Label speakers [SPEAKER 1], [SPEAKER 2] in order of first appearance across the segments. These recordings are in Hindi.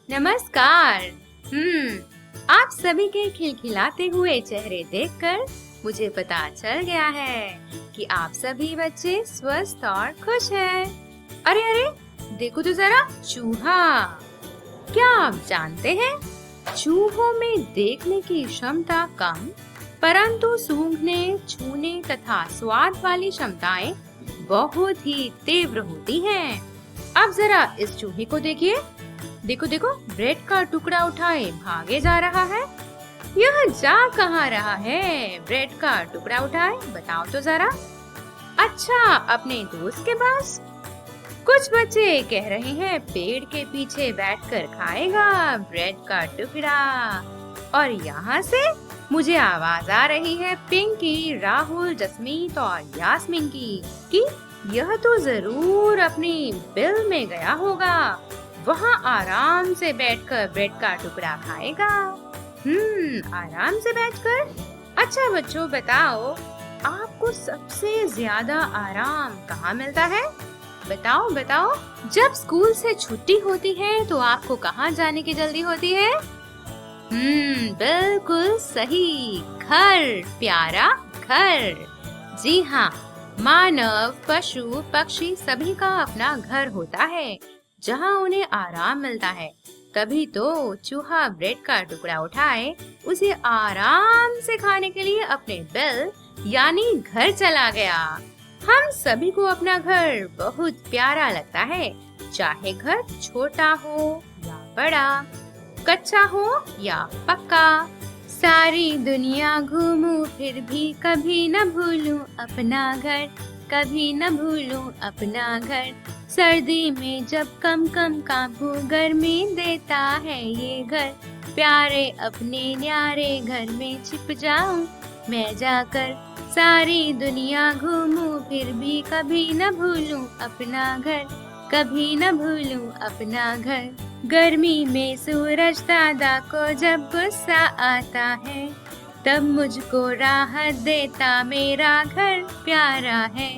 [SPEAKER 1] नमस्कार। आप सभी के खिलखिलाते हुए चेहरे देखकर मुझे पता चल गया है कि आप सभी बच्चे स्वस्थ और खुश हैं। अरे अरे, देखो तो जरा चूहा। क्या आप जानते हैं, चूहों में देखने की क्षमता कम, परंतु सूंघने, छूने तथा स्वाद वाली क्षमताएं बहुत ही तीव्र होती हैं। अब जरा इस चूहे को देखिए। देखो देखो, ब्रेड का टुकड़ा उठाए भागे जा रहा है। यह जा कहाँ रहा है? ब्रेड का टुकड़ा उठाए, बताओ तो जरा। अच्छा, अपने दोस्त के पास। कुछ बच्चे कह रहे हैं पेड़ के पीछे बैठकर खाएगा ब्रेड का टुकड़ा। और यहाँ से मुझे आवाज आ रही है पिंकी, राहुल, जसमीत और यास्मीन की कि यह तो जरूर अपनी बिल में गया होगा, वहाँ आराम से बैठकर ब्रेड का टुकड़ा खाएगा। आराम से बैठकर। अच्छा बच्चों, बताओ आपको सबसे ज्यादा आराम कहाँ मिलता है? बताओ बताओ। जब स्कूल से छुट्टी होती है तो आपको कहाँ जाने की जल्दी होती है? बिल्कुल सही, घर, प्यारा घर। जी हाँ, मानव, पशु, पक्षी सभी का अपना घर होता है जहाँ उन्हें आराम मिलता है। तभी तो चूहा ब्रेड का टुकड़ा उठाए उसे आराम से खाने के लिए अपने बिल यानी घर चला गया। हम सभी को अपना घर बहुत प्यारा लगता है, चाहे घर छोटा हो या बड़ा, कच्चा हो या पक्का। सारी दुनिया घूमूं फिर भी कभी न भूलूं अपना घर, कभी न भूलूं अपना घर। सर्दी में जब कम कम कांपू, गर्मी देता है ये घर। प्यारे अपने न्यारे घर में छिप जाऊं मैं जाकर। सारी दुनिया घूमूं फिर भी कभी न भूलूं अपना घर, कभी न भूलूं अपना घर। गर्मी में सूरज दादा को जब गुस्सा आता है, तब मुझको राहत देता मेरा घर प्यारा है।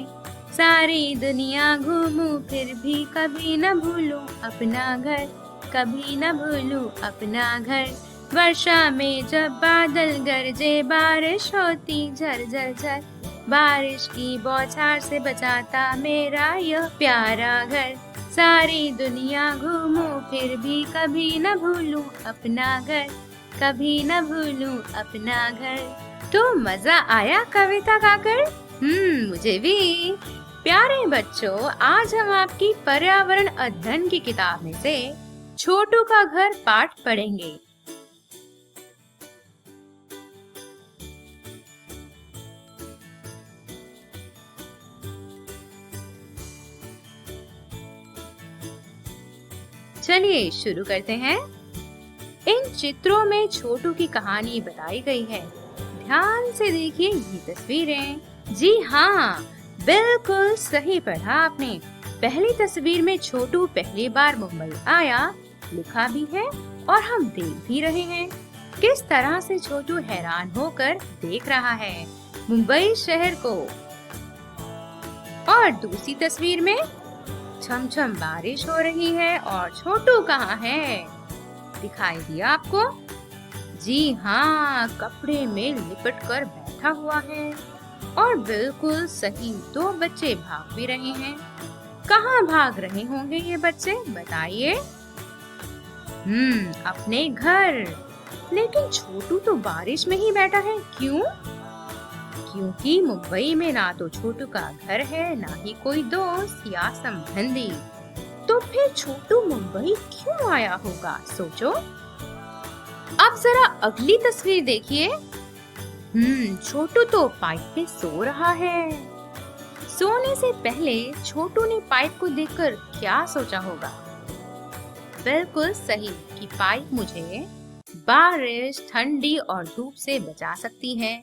[SPEAKER 1] सारी दुनिया घूमूं फिर भी कभी न भूलूं अपना घर, कभी न भूलूं अपना घर। वर्षा में जब बादल गरजे, बारिश होती झर झर झर, बारिश की बौछार से बचाता मेरा यह प्यारा घर। सारी दुनिया घूमूं फिर भी कभी न भूलूं अपना घर, कभी न भूलूं अपना घर। तो मजा आया कविता गाकर? मुझे भी। प्यारे बच्चों, आज हम आपकी पर्यावरण अध्ययन की किताब में से छोटू का घर पाठ पढ़ेंगे। चलिए शुरू करते हैं। इन चित्रों में छोटू की कहानी बताई गई है। ध्यान से देखिए ये तस्वीरें। जी हाँ, बिल्कुल सही पढ़ा आपने। पहली तस्वीर में छोटू पहली बार मुंबई आया लिखा भी है और हम देख भी रहे हैं किस तरह से छोटू हैरान होकर देख रहा है मुंबई शहर को। और दूसरी तस्वीर में छमछम बारिश हो रही है और छोटू कहाँ है? दिखाई दिया आपको? जी हाँ, कपड़े में लिपट कर बैठा हुआ है। और बिल्कुल सही, दो बच्चे भाग भी रहे हैं। कहाँ भाग रहे होंगे ये बच्चे, बताइए? अपने घर। लेकिन छोटू तो बारिश में ही बैठा है, क्यों? क्योंकि मुंबई में ना तो छोटू का घर है, ना ही कोई दोस्त या संबंधी। तो फिर छोटू मुंबई क्यों आया होगा, सोचो। अब जरा अगली तस्वीर देखिए। छोटू तो पाइप पे सो रहा है। सोने से पहले छोटू ने पाइप को देखकर क्या सोचा होगा? बिल्कुल सही कि पाइप मुझे बारिश, ठंडी और धूप से बचा सकती है।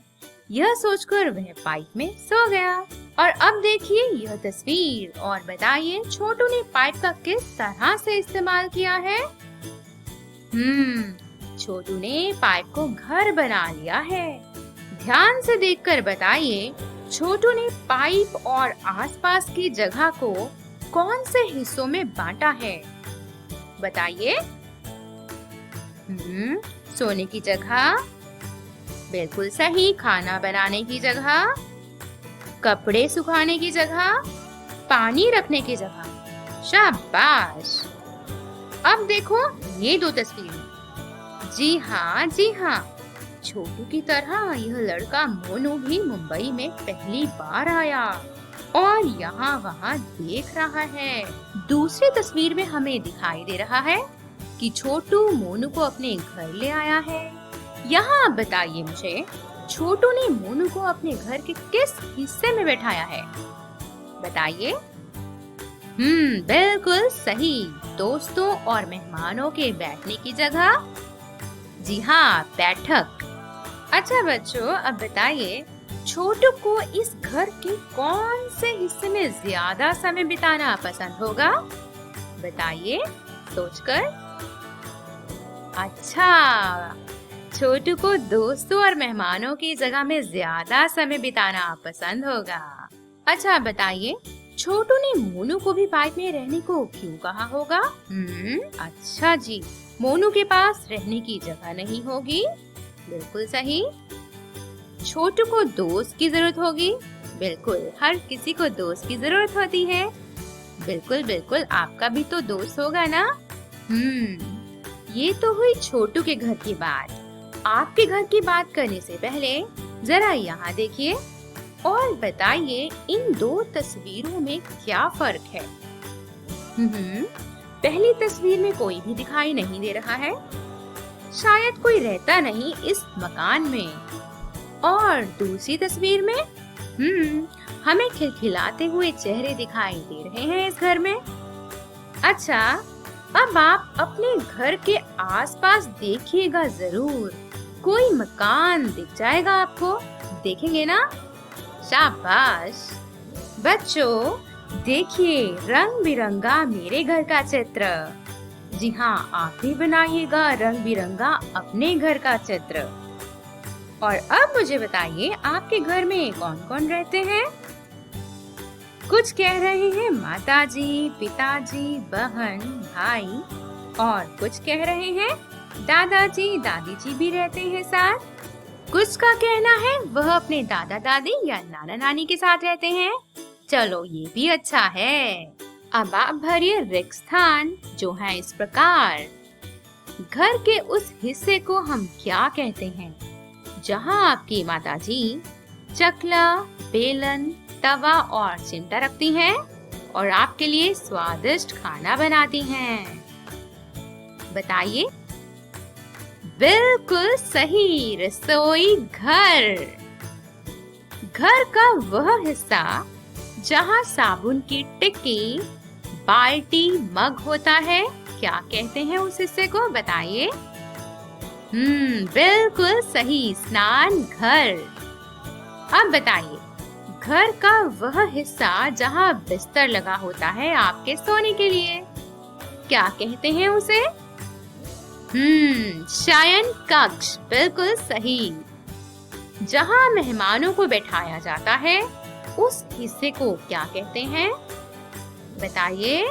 [SPEAKER 1] यह सोचकर वह पाइप में सो गया। और अब देखिए यह तस्वीर और बताइए छोटू ने पाइप का किस तरह से इस्तेमाल किया है? छोटू ने पाइप को घर बना लिया है। ध्यान से देखकर बताइए छोटू ने पाइप और आसपास की जगह को कौन से हिस्सों में बांटा है? बताइए। सोने की जगह, बिल्कुल सही। खाना बनाने की जगह, कपड़े सुखाने की जगह, पानी रखने की जगह। शाबाश। अब देखो ये दो तस्वीरें। जी हाँ, जी हाँ, छोटू की तरह यह लड़का मोनू भी मुंबई में पहली बार आया और यहाँ वहाँ देख रहा है। दूसरी तस्वीर में हमें दिखाई दे रहा है कि छोटू मोनू को अपने घर ले आया है। यहाँ बताइए मुझे, छोटू ने मोनू को अपने घर के किस हिस्से में बैठाया है? बताइए। बिल्कुल सही, दोस्तों और मेहमानों के बैठने की जगह। जी हाँ, बैठक। अच्छा बच्चों, अब बताइए छोटू को इस घर के कौन से हिस्से में ज्यादा समय बिताना पसंद होगा? बताइए सोचकर। अच्छा, छोटू को दोस्तों और मेहमानों की जगह में ज्यादा समय बिताना पसंद होगा। अच्छा बताइए, छोटू ने मोनू को भी पाइप में रहने को क्यों कहा होगा? अच्छा जी, मोनू के पास रहने की जगह नहीं होगी। बिल्कुल सही। छोटू को दोस्त की जरूरत होगी। बिल्कुल, हर किसी को दोस्त की जरूरत होती है। बिल्कुल बिल्कुल, आपका भी तो दोस्त होगा ना? ये तो हुई छोटू के घर की बात। आपके घर की बात करने से पहले जरा यहाँ देखिए और बताइए इन दो तस्वीरों में क्या फर्क है? पहली तस्वीर में कोई भी दिखाई नहीं दे रहा है, शायद कोई रहता नहीं इस मकान में। और दूसरी तस्वीर में हमें खिलखिलाते हुए चेहरे दिखाई दे रहे हैं इस घर में। अच्छा, अब आप अपने घर के आसपास देखिएगा जरूर, कोई मकान दिख जाएगा आपको। देखेंगे ना? शाबाश। बच्चों देखिए रंग बिरंगा मेरे घर का चित्र। जी हाँ, आप भी बनाइएगा रंग बिरंगा अपने घर का चित्र। और अब मुझे बताइए आपके घर में कौन कौन रहते हैं? कुछ कह रहे हैं माताजी, पिताजी, बहन, भाई, और कुछ कह रहे हैं दादाजी, दादी जी भी रहते हैं साथ। कुछ का कहना है वह अपने दादा दादी या नाना नानी के साथ रहते हैं। चलो ये भी अच्छा है। अब आप भरिए रिक्त स्थान जो है इस प्रकार। घर के उस हिस्से को हम क्या कहते हैं जहाँ आपकी माताजी चकला, बेलन, तवा और चिमटा रखती हैं और आपके लिए स्वादिष्ट खाना बनाती हैं? बताइए। बिल्कुल सही, रसोई घर। घर का वह हिस्सा जहाँ साबुन की टिक्की, बाल्टी, मग होता है, क्या कहते हैं उस हिस्से को? बताइए। बिल्कुल सही, स्नान घर। अब बताइए, घर का वह हिस्सा जहाँ बिस्तर लगा होता है आपके सोने के लिए, क्या कहते हैं उसे? शयन कक्ष। बिल्कुल सही। जहाँ मेहमानों को बैठाया जाता है उस हिस्से को क्या कहते हैं? बताइए।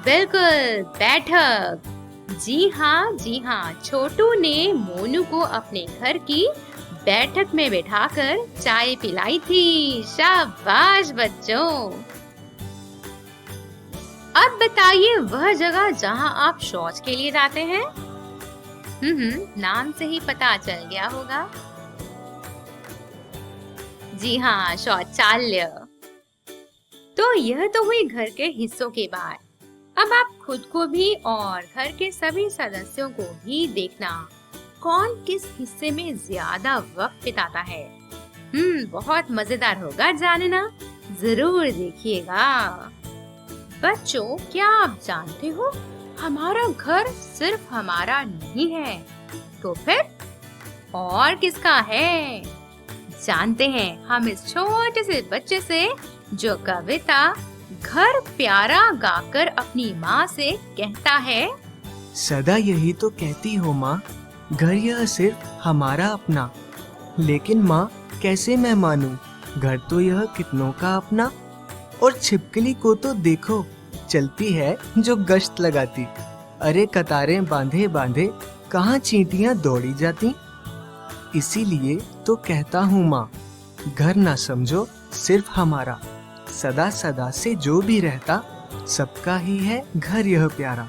[SPEAKER 1] बिल्कुल, बैठक। जी हाँ, छोटू ने मोनू को अपने घर की बैठक में बैठाकर चाय पिलाई थी। शाबाश बच्चों। अब बताइए वह जगह जहां आप शौच के लिए जाते हैं। नाम से ही पता चल गया होगा। जी हाँ, शौचालय। तो यह तो हुई घर के हिस्सों की बात। अब आप खुद को भी और घर के सभी सदस्यों को भी देखना, कौन किस हिस्से में ज्यादा वक्त बिताता है। बहुत मजेदार होगा जानना, जरूर देखिएगा। बच्चों, क्या आप जानते हो हमारा घर सिर्फ हमारा नहीं है, तो फिर और किसका है? जानते हैं हम इस छोटे से बच्चे से जो कविता घर प्यारा गाकर अपनी माँ से कहता है।
[SPEAKER 2] सदा यही तो कहती हो माँ, घर यह सिर्फ हमारा अपना। लेकिन माँ कैसे मैं मानूं, घर तो यह कितनों का अपना। और छिपकली को तो देखो, चलती है जो गश्त लगाती। अरे कतारें बांधे बांधे कहाँ चींटियां दौड़ी जाती। इसीलिए तो कहता हूँ माँ, घर ना समझो सिर्फ हमारा, सदा सदा से जो भी रहता सबका ही है घर यह प्यारा।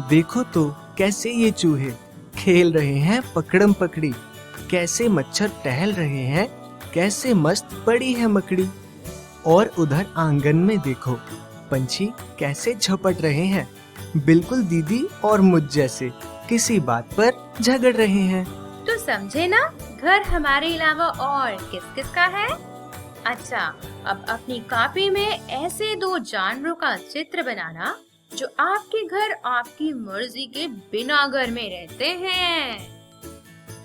[SPEAKER 2] देखो तो कैसे ये चूहे खेल रहे हैं पकड़म पकड़ी, कैसे मच्छर टहल रहे हैं, कैसे मस्त पड़ी है मकड़ी। और उधर आंगन में देखो पंछी कैसे झपट रहे हैं, बिल्कुल दीदी और मुझ जैसे किसी बात पर झगड़ रहे हैं।
[SPEAKER 1] तो समझे ना, घर हमारे अलावा और किस किस का है। अच्छा, अब अपनी कॉपी में ऐसे 2 जानवरों का चित्र बनाना जो आपके घर आपकी मर्जी के बिना घर में रहते हैं।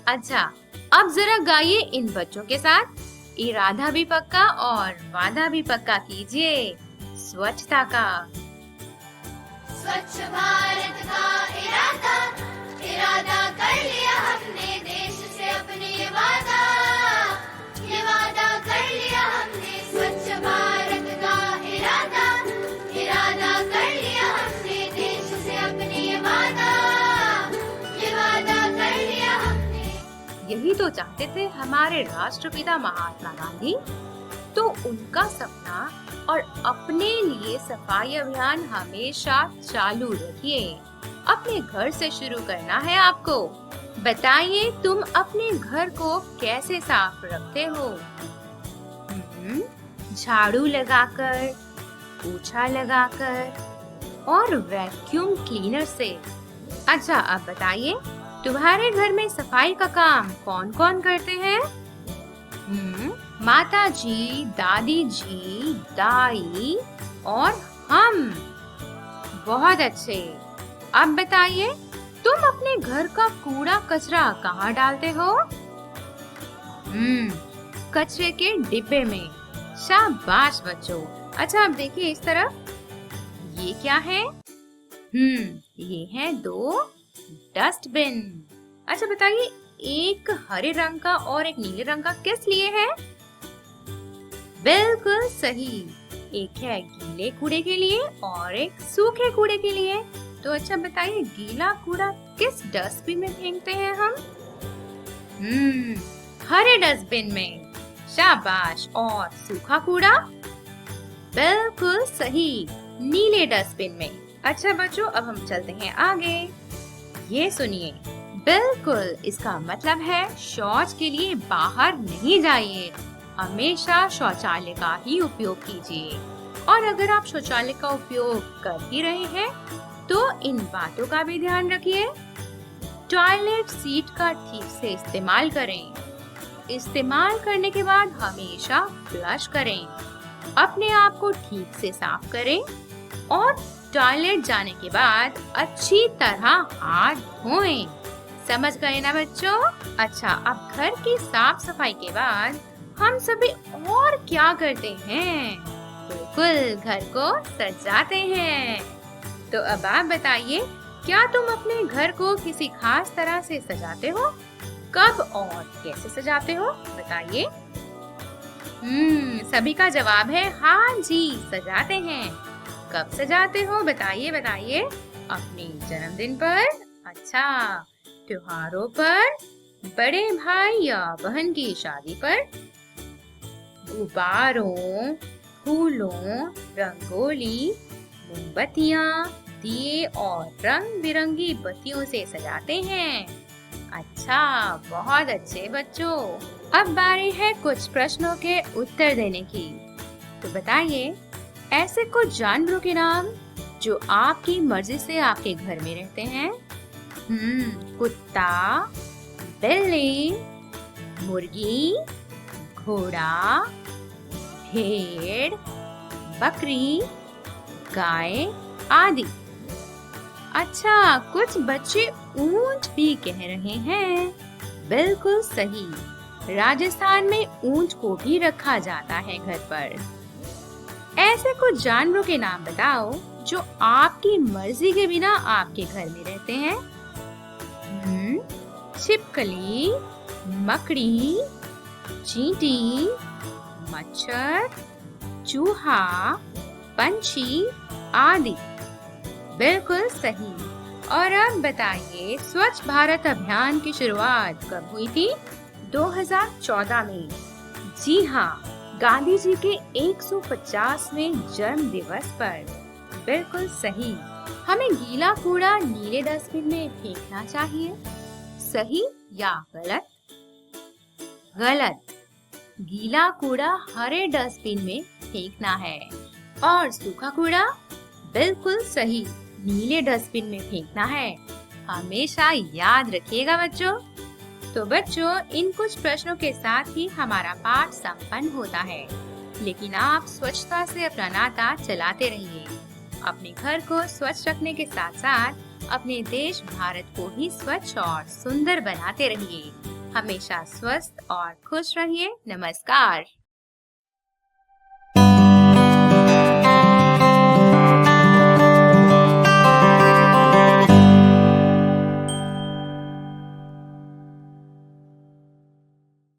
[SPEAKER 1] अच्छा, अब जरा गाइए इन बच्चों के साथ, इरादा भी पक्का और वादा भी पक्का कीजिए स्वच्छता का।
[SPEAKER 3] स्वच्छ भारत का इरादा, इरादा कर लिया हमने, देश से अपने ये वादा कर लिया हमने। स्वच्छ भारत का इरादा, इरादा कर लिया हमने, देश से अपने ये वादा कर लिया हमने।
[SPEAKER 1] यही तो चाहते थे हमारे राष्ट्रपिता महात्मा गांधी। तो उनका सपना और अपने लिए सफाई अभियान हमेशा चालू रखिए। अपने घर से शुरू करना है आपको। बताइए, तुम अपने घर को कैसे साफ रखते हो? झाड़ू लगाकर, पोछा लगाकर और वैक्यूम क्लीनर से। अच्छा, अब बताइए, तुम्हारे घर में सफाई का काम कौन कौन करते हैं? माता जी, दादी जी, दाई और हम। बहुत अच्छे। अब बताइए, तुम अपने घर का कूड़ा कचरा कहाँ डालते हो? कचरे के डिब्बे में। शाबाश बच्चों। अच्छा, अब देखिए इस तरफ, ये क्या है? ये हैं 2 डस्टबिन। अच्छा बताइए, एक हरे रंग का और एक नीले रंग का किस लिए है? बिल्कुल सही, एक है गीले कूड़े के लिए और एक सूखे कूड़े के लिए। तो अच्छा बताइए, गीला कूड़ा किस डस्टबिन में फेंकते हैं हम? हरे डस्टबिन में। शाबाश। और सूखा कूड़ा? बिल्कुल सही, नीले डस्टबिन में। अच्छा बच्चों, अब हम चलते हैं आगे। ये सुनिए, बिल्कुल इसका मतलब है शौच के लिए बाहर नहीं जाइए, हमेशा शौचालय का ही उपयोग कीजिए। और अगर आप शौचालय का उपयोग कर ही रहे हैं तो इन बातों का भी ध्यान रखिए। टॉयलेट सीट का ठीक से इस्तेमाल करें। इस्तेमाल करने के बाद हमेशा फ्लश करें। अपने आप को ठीक से साफ करें और टॉयलेट जाने के बाद अच्छी तरह हाथ धोएं। समझ गए ना बच्चों? अच्छा, अब घर की साफ सफाई के बाद हम सभी और क्या करते हैं? बिल्कुल घर को सजाते हैं। तो अब आप बताइए, क्या तुम अपने घर को किसी खास तरह से सजाते हो? कब और कैसे सजाते हो? बताइए। सभी का जवाब है हाँ जी, सजाते हैं। कब सजाते हो? बताइए बताइए। अपने जन्मदिन पर? अच्छा, त्योहारों पर, बड़े भाई या बहन की शादी पर, गुब्बारों, फूलों, रंगोली, मोमबत्तियाँ, दिए और रंग बिरंगी बत्तियों से सजाते हैं। अच्छा, बहुत अच्छे बच्चों। अब बारी है कुछ प्रश्नों के उत्तर देने की। तो बताइए, ऐसे कुछ जानवरों के नाम जो आपकी मर्जी से आपके घर में रहते हैं। कुत्ता, बिल्ली, मुर्गी, घोड़ा, भेड़, बकरी, गाय आदि। अच्छा, कुछ बच्चे ऊंट भी कह रहे हैं। बिल्कुल सही, राजस्थान में ऊंट को भी रखा जाता है घर पर। ऐसे कुछ जानवरों के नाम बताओ जो आपकी मर्जी के बिना आपके घर में रहते हैं। छिपकली, मकड़ी, चींटी, मच्छर, चूहा, पंछी आदि। बिल्कुल सही। और अब बताइए, स्वच्छ भारत अभियान की शुरुआत कब हुई थी? 2014 में। जी हाँ, गांधी जी के 150वें जन्म दिवस पर। बिल्कुल सही। हमें गीला कूड़ा नीले डस्टबिन में फेंकना चाहिए, सही या गलत? गलत। गीला कूड़ा हरे डस्टबिन में फेंकना है और सूखा कूड़ा बिल्कुल सही नीले डस्टबिन में फेंकना है। हमेशा याद रखिएगा बच्चों। तो बच्चों, इन कुछ प्रश्नों के साथ ही हमारा पाठ संपन्न होता है। लेकिन आप स्वच्छता से अपना नाता चलाते रहिए। अपने घर को स्वच्छ रखने के साथ साथ अपने देश भारत को भी स्वच्छ और सुंदर बनाते रहिए। हमेशा स्वस्थ और खुश रहिए। नमस्कार।